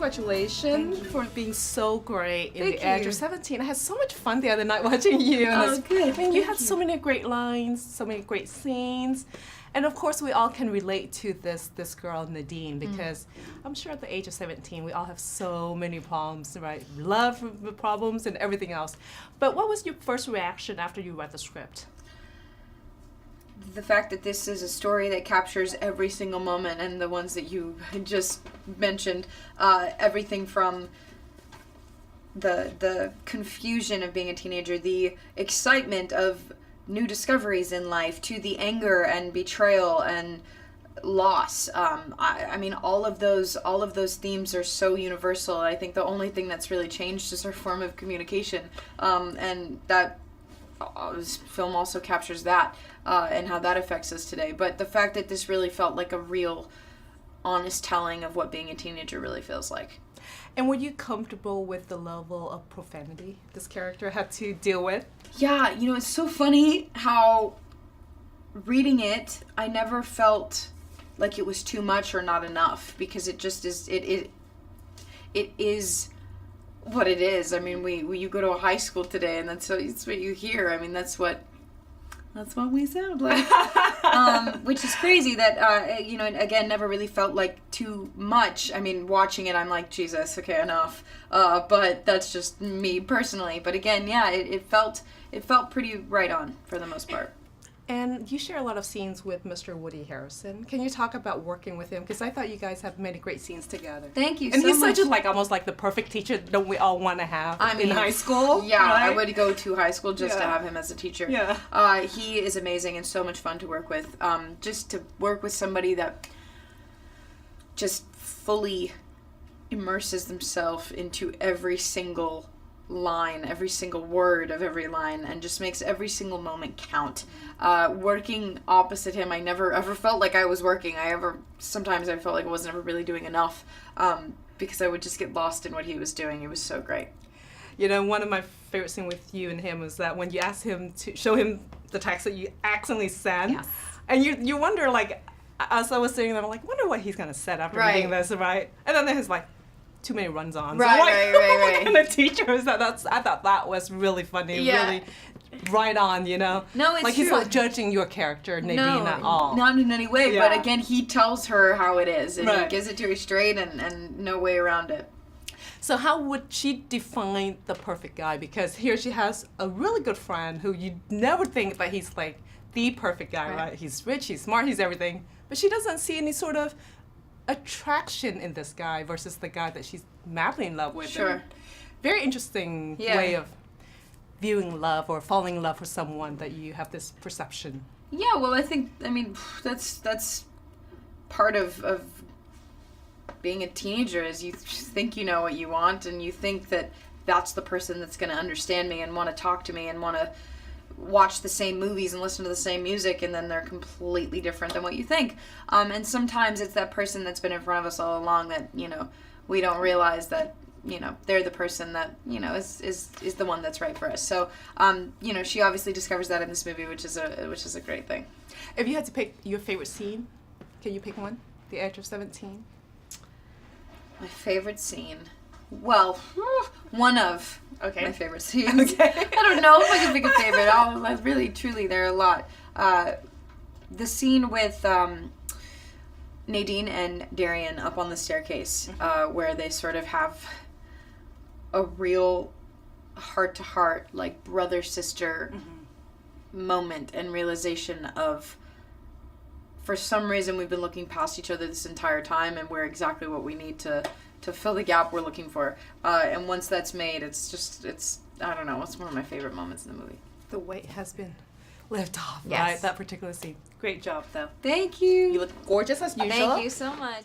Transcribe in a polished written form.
congratulations for being so great in Thank The Edge you. of 17. I had so much fun the other night watching you. And Oh, good. I mean, you Thank had so many great lines, so many great scenes. And of course, we all can relate to this girl, Nadine, because I'm sure at the age of 17, we all have so many problems, right? Love problems and everything else. But what was your first reaction after you read the script? The fact that this is a story that captures every single moment, and the ones that you had just mentioned, everything from the confusion of being a teenager, the excitement of new discoveries in life, to the anger and betrayal and loss. I mean, all of those themes are so universal. I think the only thing that's really changed is our form of communication, and that this film also captures that and how that affects us today. But the fact that this really felt like a real, honest telling of what being a teenager really feels like. And were you comfortable with the level of profanity this character had to deal with? Yeah, you know, it's so funny how reading it, I never felt like it was too much or not enough, because it just is, it is what it is. I mean, you go to a high school today and that's what you hear. I mean, that's what we sound like. Which is crazy that, you know, again, never really felt like too much. I mean, watching it, I'm like, Jesus, okay, enough. But that's just me personally. But again, yeah, it felt pretty right on for the most part. And you share a lot of scenes with Mr. Woody Harrelson. Can you talk about working with him? Because I thought you guys have many great scenes together. Thank you and so he's much. such a, like, almost like the perfect teacher that we all want to have in high school. Yeah, right? I would go to high school just to have him as a teacher. Yeah. He is amazing and so much fun to work with. Just to work with somebody that just fully immerses themselves into every single line, every single word of every line, and just makes every single moment count. Working opposite him, I never ever felt like I was working. Sometimes I felt like I wasn't ever really doing enough, because I would just get lost in what he was doing. It was so great. You know, one of my favorite scenes with you and him was that when you asked him to show him the text that you accidentally sent, Yes. and you wonder, like, as I was sitting there, I'm like, wonder what he's gonna set after reading this, right? And then there's like too many runs-ons. Right, like, right. What kind of teacher is that? I thought that was really funny, really right on, you know? No, it's like true. he's not judging your character, Nadine, at all. Not in any way, Yeah. but again, he tells her how it is, and he Right. gives it to her straight, and no way around it. So how would she define the perfect guy? Because here she has a really good friend who you never think that he's like the perfect guy, right? He's rich, he's smart, he's everything. But she doesn't see any sort of attraction in this guy versus the guy that she's madly in love with. Sure. And very interesting way of viewing love or falling in love with someone, that you have this perception. Yeah, well, I mean, that's part of being a teenager, is you think you know what you want, and you think that that's the person that's going to understand me and want to talk to me and want to watch the same movies and listen to the same music, and then they're completely different than what you think. And sometimes it's that person that's been in front of us all along that, you know, we don't realize that, you know, they're the person that, you know, is the one that's right for us. So, you know, she obviously discovers that in this movie, which is a great thing. If you had to pick your favorite scene, can you pick one? The Edge of 17? My favorite scene. Well, one of my favorite scenes. Okay. I don't know if I can pick a favorite. Really, truly, there are a lot. The scene with Nadine and Darian up on the staircase, where they sort of have a real heart-to-heart, like brother-sister moment and realization of, for some reason, we've been looking past each other this entire time, and we're exactly what we need to fill the gap we're looking for. And once that's made, it's I don't know, it's one of my favorite moments in the movie. The weight has been lift off, Yes. right? That particular scene. Great job, though. Thank you. You look gorgeous as usual. Thank you so much.